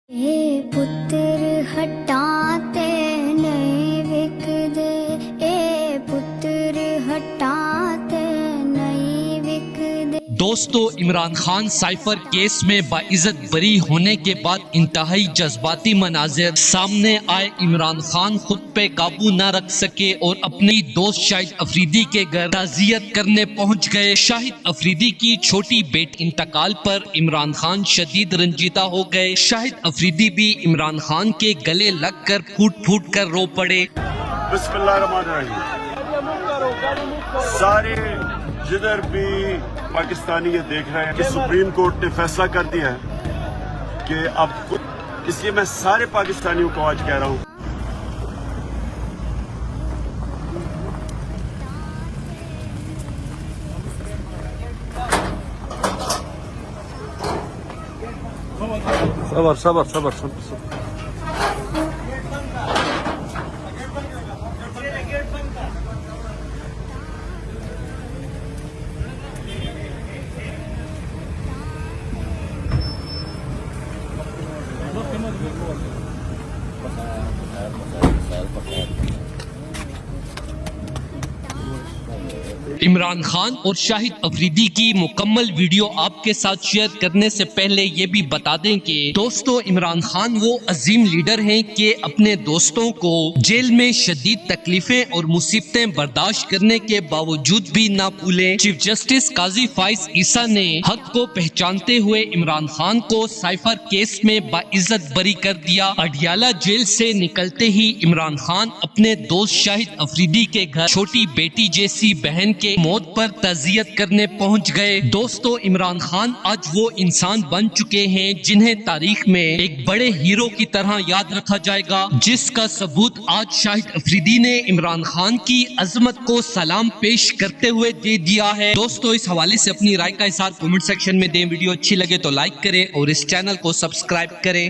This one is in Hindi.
ए पुत्र हटाते नहीं विकदे, ए पुत्र हटाते नहीं विकदे। दोस्तों, इमरान खान साइफर केस में बाइज्जत बरी होने के बाद इंतहाई जज्बाती मनाजिर सामने आए। इमरान खान खुद पे काबू न रख सके और अपनी दोस्त शाहिद अफरीदी के घर ताज़ियत करने पहुंच गए। शाहिद अफरीदी की छोटी बेटी इंतकाल पर इमरान खान शदीद रंजीदा हो गए। शाहिद अफरीदी भी इमरान खान के गले लगकर फूट फूट कर रो पड़े। बिस्मिल्लाहिर्रहमानिर्रहीम। सारे जिधर भी पाकिस्तानी ये देख रहे हैं कि सुप्रीम कोर्ट ने फैसला कर दिया है कि अब, इसलिए मैं सारे पाकिस्तानियों को आज कह रहा हूँ, सबर सबर सबर सबर। इमरान खान और शाहिद अफरीदी की मुकम्मल वीडियो आपके साथ शेयर करने से पहले ये भी बता दें कि दोस्तों, इमरान खान वो अजीम लीडर हैं कि अपने दोस्तों को जेल में शदीद तकलीफें और मुसीबतें बर्दाश्त करने के बावजूद भी ना भूले। चीफ जस्टिस काजी फाइज ईसा ने हक को पहचानते हुए इमरान खान को साइफर केस में बाइज्जत बरी कर दिया। अडियाला जेल से निकलते ही इमरान खान अपने दोस्त शाहिद अफरीदी के घर छोटी बेटी जैसी बहन के मौत पर ताज़ियत करने पहुंच गए। दोस्तों, इमरान खान आज वो इंसान बन चुके हैं जिन्हें तारीख में एक बड़े हीरो की तरह याद रखा जाएगा, जिसका सबूत आज शाहिद अफरीदी ने इमरान खान की अजमत को सलाम पेश करते हुए दे दिया है। दोस्तों, इस हवाले से अपनी राय का इज़हार कमेंट सेक्शन में दें। वीडियो अच्छी लगे तो लाइक करें और इस चैनल को सब्सक्राइब करें।